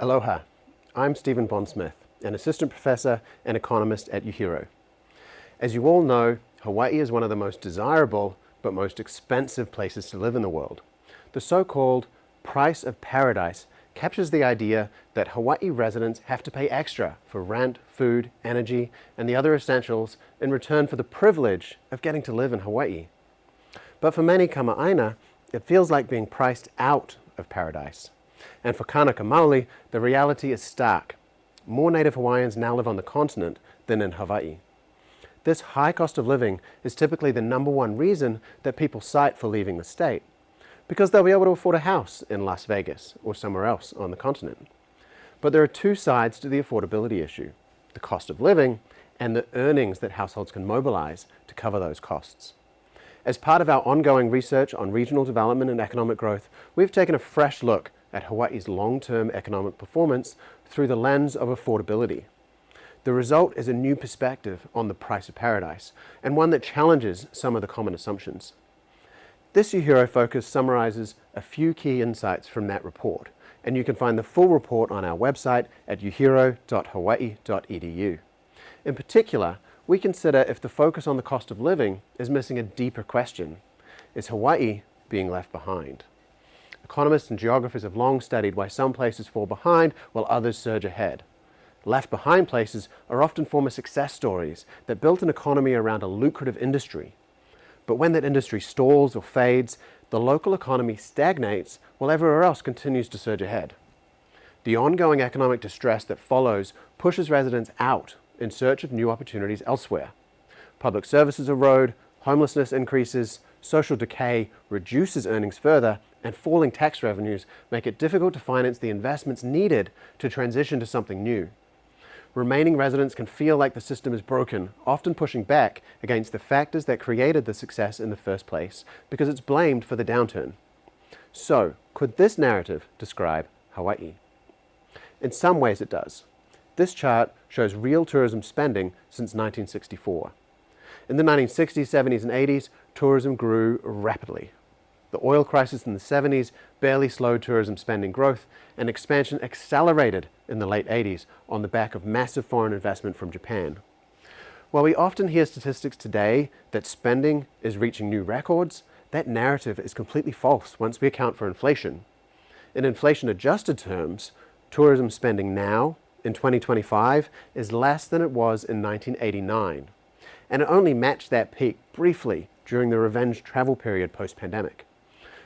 Aloha, I'm Stephen Bondsmith, an assistant professor and economist at UHERO. As you all know, Hawaii is one of the most desirable but most expensive places to live in the world. The so-called price of paradise captures the idea that Hawaii residents have to pay extra for rent, food, energy, and the other essentials in return for the privilege of getting to live in Hawaii. But for many Kama'aina, it feels like being priced out of paradise. And for Kanaka Maoli, the reality is stark. More native Hawaiians now live on the continent than in Hawaii. This high cost of living is typically the #1 reason that people cite for leaving the state, because they'll be able to afford a house in Las Vegas or somewhere else on the continent. But there are two sides to the affordability issue: the cost of living and the earnings that households can mobilize to cover those costs. As part of our ongoing research on regional development and economic growth, we've taken a fresh look at Hawaii's long-term economic performance through the lens of affordability. The result is a new perspective on the price of paradise, and one that challenges some of the common assumptions. This UHERO Focus summarizes a few key insights from that report, and you can find the full report on our website at uhero.hawaii.edu. In particular, we consider if the focus on the cost of living is missing a deeper question: is Hawaii being left behind? Economists and geographers have long studied why some places fall behind while others surge ahead. Left behind places are often former success stories that built an economy around a lucrative industry. But when that industry stalls or fades, the local economy stagnates while everywhere else continues to surge ahead. The ongoing economic distress that follows pushes residents out in search of new opportunities elsewhere. Public services erode, homelessness increases, social decay reduces earnings further, and falling tax revenues make it difficult to finance the investments needed to transition to something new. Remaining residents can feel like the system is broken, often pushing back against the factors that created the success in the first place, because it's blamed for the downturn. So, could this narrative describe Hawaii? In some ways it does. This chart shows real tourism spending since 1964. In the 1960s, 70s, and 80s, tourism grew rapidly. The oil crisis in the 70s barely slowed tourism spending growth, and expansion accelerated in the late 80s on the back of massive foreign investment from Japan. While we often hear statistics today that spending is reaching new records, that narrative is completely false once we account for inflation. In inflation-adjusted terms, tourism spending now, in 2025, is less than it was in 1989, and it only matched that peak briefly during the revenge travel period post-pandemic.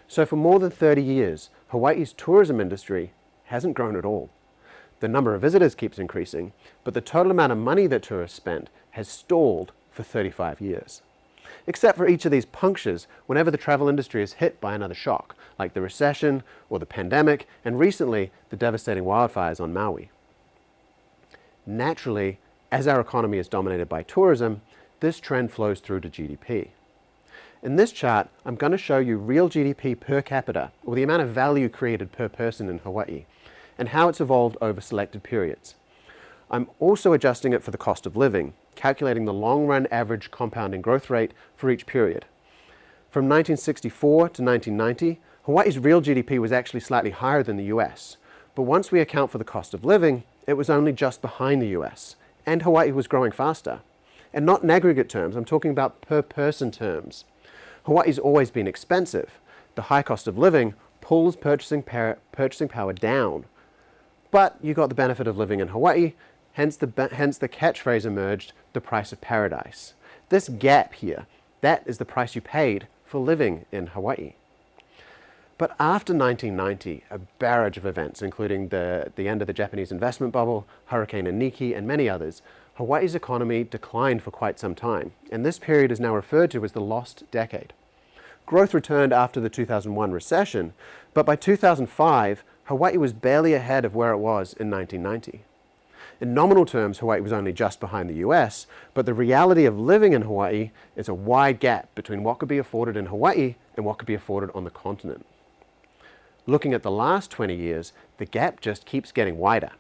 So for more than 30 years, Hawaii's tourism industry hasn't grown at all. The number of visitors keeps increasing, but the total amount of money that tourists spend has stalled for 35 years. Except for each of these punctures whenever the travel industry is hit by another shock, like the recession or the pandemic, and recently the devastating wildfires on Maui. Naturally, as our economy is dominated by tourism, this trend flows through to GDP. In this chart, I'm going to show you real GDP per capita, or the amount of value created per person in Hawaii, and how it's evolved over selected periods. I'm also adjusting it for the cost of living, calculating the long-run average compounding growth rate for each period. From 1964 to 1990, Hawaii's real GDP was actually slightly higher than the US, but once we account for the cost of living, it was only just behind the US, and Hawaii was growing faster. And not in aggregate terms, I'm talking about per person terms. Hawaii's always been expensive. The high cost of living pulls purchasing power down. But you got the benefit of living in Hawaii, hence the catchphrase emerged, the price of paradise. This gap here, that is the price you paid for living in Hawaii. But after 1990, a barrage of events, including the end of the Japanese investment bubble, Hurricane Iniki, and many others, Hawaii's economy declined for quite some time, and this period is now referred to as the lost decade. Growth returned after the 2001 recession, but by 2005, Hawaii was barely ahead of where it was in 1990. In nominal terms, Hawaii was only just behind the US, but the reality of living in Hawaii is a wide gap between what could be afforded in Hawaii and what could be afforded on the continent. Looking at the last 20 years, the gap just keeps getting wider.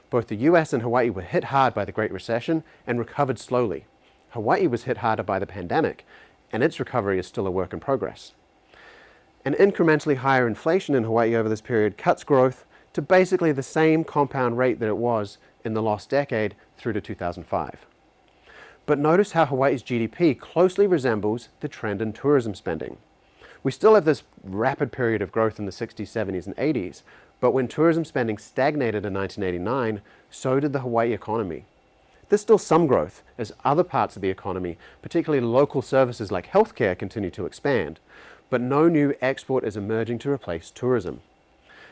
Both the US and Hawaii were hit hard by the Great Recession and recovered slowly. Hawaii was hit harder by the pandemic, and its recovery is still a work in progress. An incrementally higher inflation in Hawaii over this period cuts growth to basically the same compound rate that it was in the lost decade through to 2005. But notice how Hawaii's GDP closely resembles the trend in tourism spending. We still have this rapid period of growth in the 60s, 70s, and 80s, but when tourism spending stagnated in 1989, so did the Hawaii economy. There's still some growth as other parts of the economy, particularly local services like healthcare, continue to expand, but no new export is emerging to replace tourism.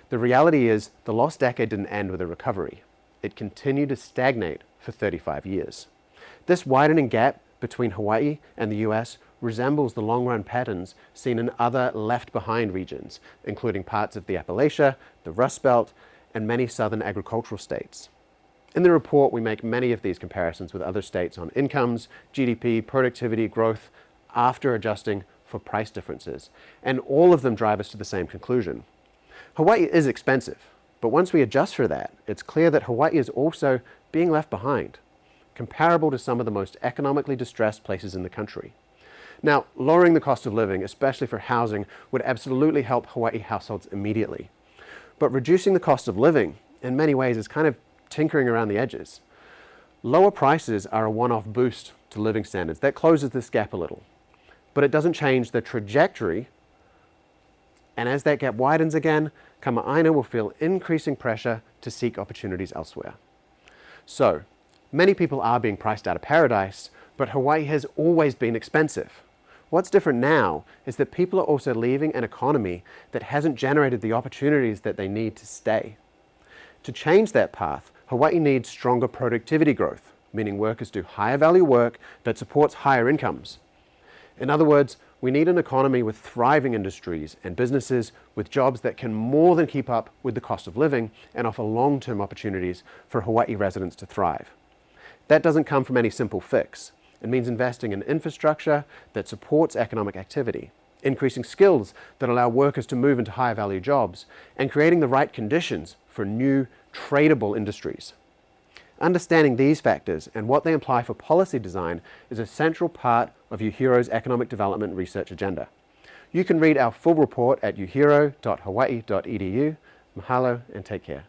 The reality is the lost decade didn't end with a recovery. It continued to stagnate for 35 years. This widening gap between Hawaii and the US resembles the long-run patterns seen in other left-behind regions, including parts of the Appalachia, the Rust Belt, and many southern agricultural states. In the report, we make many of these comparisons with other states on incomes, GDP, productivity, growth, after adjusting for price differences, and all of them drive us to the same conclusion. Hawaii is expensive, but once we adjust for that, it's clear that Hawaii is also being left behind, comparable to some of the most economically distressed places in the country. Now, lowering the cost of living, especially for housing, would absolutely help Hawaii households immediately. But reducing the cost of living, in many ways, is kind of tinkering around the edges. Lower prices are a one-off boost to living standards. That closes this gap a little. But it doesn't change the trajectory, and as that gap widens again, Kama'aina will feel increasing pressure to seek opportunities elsewhere. So, many people are being priced out of paradise, but Hawaii has always been expensive. What's different now is that people are also leaving an economy that hasn't generated the opportunities that they need to stay. To change that path, Hawaii needs stronger productivity growth, meaning workers do higher value work that supports higher incomes. In other words, we need an economy with thriving industries and businesses with jobs that can more than keep up with the cost of living and offer long-term opportunities for Hawaii residents to thrive. That doesn't come from any simple fix. It means investing in infrastructure that supports economic activity, increasing skills that allow workers to move into higher value jobs, and creating the right conditions for new tradable industries. Understanding these factors and what they imply for policy design is a central part of UHERO's economic development research agenda. You can read our full report at uhero.hawaii.edu. Mahalo and take care.